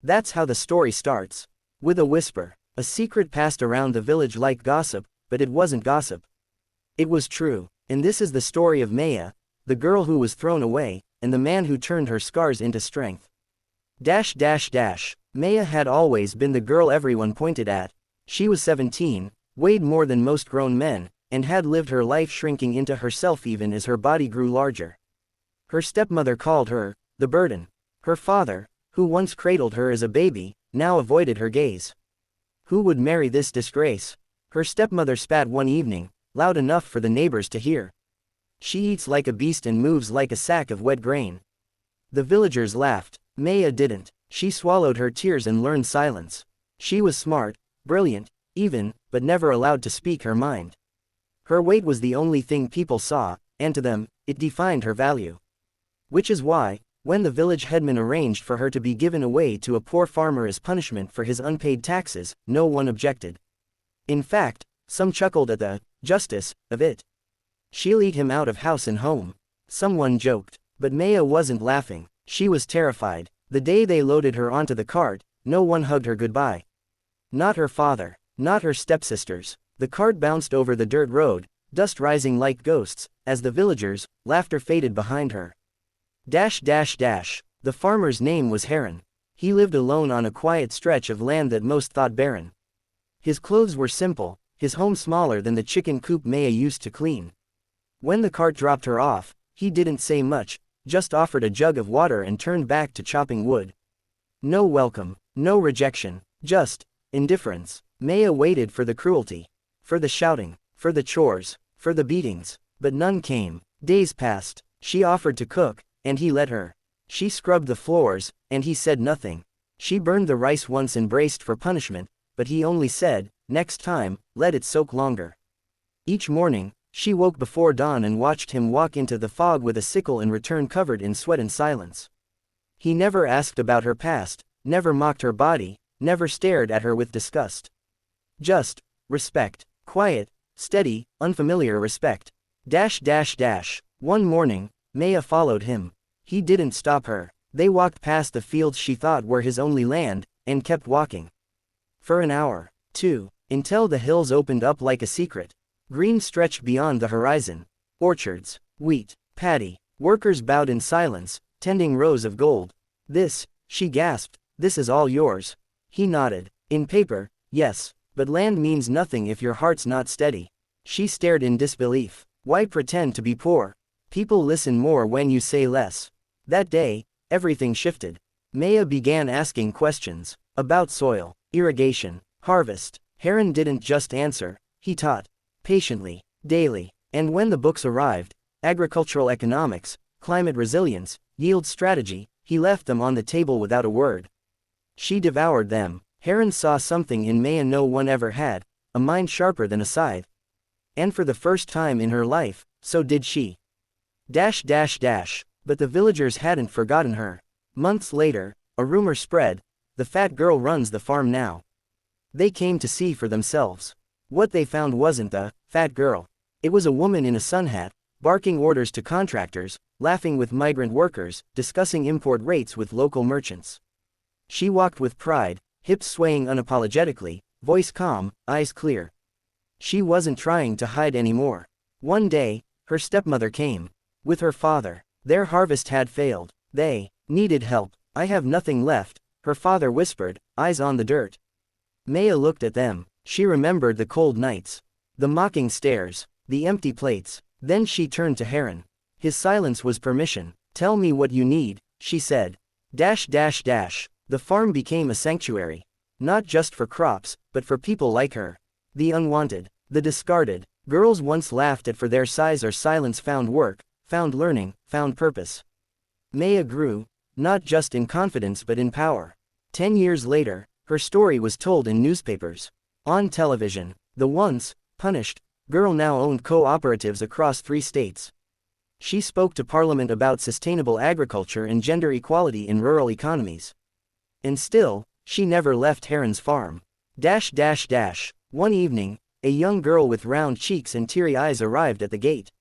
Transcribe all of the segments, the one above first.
That's how the story starts. With a whisper. A secret passed around the village like gossip, but it wasn't gossip. It was true. And this is the story of Maya, the girl who was thrown away, and the man who turned her scars into strength. Maya had always been the girl everyone pointed at. She was 17, weighed more than most grown men, and had lived her life shrinking into herself even as her body grew larger. Her stepmother called her the burden. Her father, who once cradled her as a baby, now avoided her gaze. Who would marry this disgrace? Her stepmother spat one evening, loud enough for the neighbors to hear. She eats like a beast and moves like a sack of wet grain. The villagers laughed. Maya didn't. She swallowed her tears and learned silence. She was smart, brilliant, even, but never allowed to speak her mind. Her weight was the only thing people saw, and to them, it defined her value. Which is why, when the village headman arranged for her to be given away to a poor farmer as punishment for his unpaid taxes, no one objected. In fact, some chuckled at the justice of it. She'll eat him out of house and home. Someone joked, but Maya wasn't laughing. She was terrified. The day they loaded her onto the cart, no one hugged her goodbye. Not her father, not her stepsisters. The cart bounced over the dirt road, dust rising like ghosts, as the villagers' laughter faded behind her. The farmer's name was Heron. He lived alone on a quiet stretch of land that most thought barren. His clothes were simple, his home smaller than the chicken coop Maya used to clean. When the cart dropped her off, he didn't say much, just offered a jug of water and turned back to chopping wood. No welcome, no rejection, just indifference. Maya waited for the cruelty, for the shouting, for the chores, for the beatings, but none came. Days passed. She offered to cook, and he let her. She scrubbed the floors, and he said nothing. She burned the rice once and braced for punishment, but he only said, next time, let it soak longer. Each morning, she woke before dawn and watched him walk into the fog with a sickle and return covered in sweat and silence. He never asked about her past, never mocked her body, never stared at her with disgust. Just respect. Quiet, steady, unfamiliar respect. One morning, Maya followed him. He didn't stop her. They walked past the fields she thought were his only land, and kept walking. For an hour, two, until the hills opened up like a secret. Green stretched beyond the horizon. Orchards, wheat, paddy. Workers bowed in silence, tending rows of gold. This, she gasped, this is all yours. He nodded. In paper, yes, but land means nothing if your heart's not steady. She stared in disbelief. Why pretend to be poor? People listen more when you say less. That day, everything shifted. Maya began asking questions. About soil, irrigation, harvest. Heron didn't just answer, he taught. Patiently, daily. And when the books arrived, agricultural economics, climate resilience, yield strategy, he left them on the table without a word. She devoured them. Heron saw something in Maya no one ever had, a mind sharper than a scythe. And for the first time in her life, so did she. But the villagers hadn't forgotten her. Months later, a rumor spread, the fat girl runs the farm now. They came to see for themselves. What they found wasn't the fat girl. It was a woman in a sun hat, barking orders to contractors, laughing with migrant workers, discussing import rates with local merchants. She walked with pride, hips swaying unapologetically, voice calm, eyes clear. She wasn't trying to hide anymore. One day, her stepmother came. With her father. Their harvest had failed. They needed help. I have nothing left, her father whispered, eyes on the dirt. Maya looked at them. She remembered the cold nights, the mocking stares, the empty plates. Then she turned to Heron. His silence was permission. Tell me what you need, she said. The farm became a sanctuary. Not just for crops, but for people like her. The unwanted, the discarded. Girls once laughed at for their size or silence found work, found learning, found purpose. Maya grew, not just in confidence but in power. 10 years later, her story was told in newspapers. On television, the once punished girl now owned cooperatives across 3 states. She spoke to Parliament about sustainable agriculture and gender equality in rural economies. And still, she never left Heron's farm. One evening, a young girl with round cheeks and teary eyes arrived at the gate.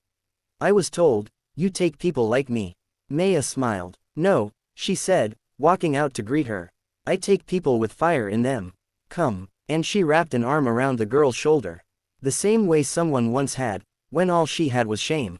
I was told, you take people like me. Maya smiled. No, she said, walking out to greet her. I take people with fire in them. Come. And she wrapped an arm around the girl's shoulder. The same way someone once had, when all she had was shame.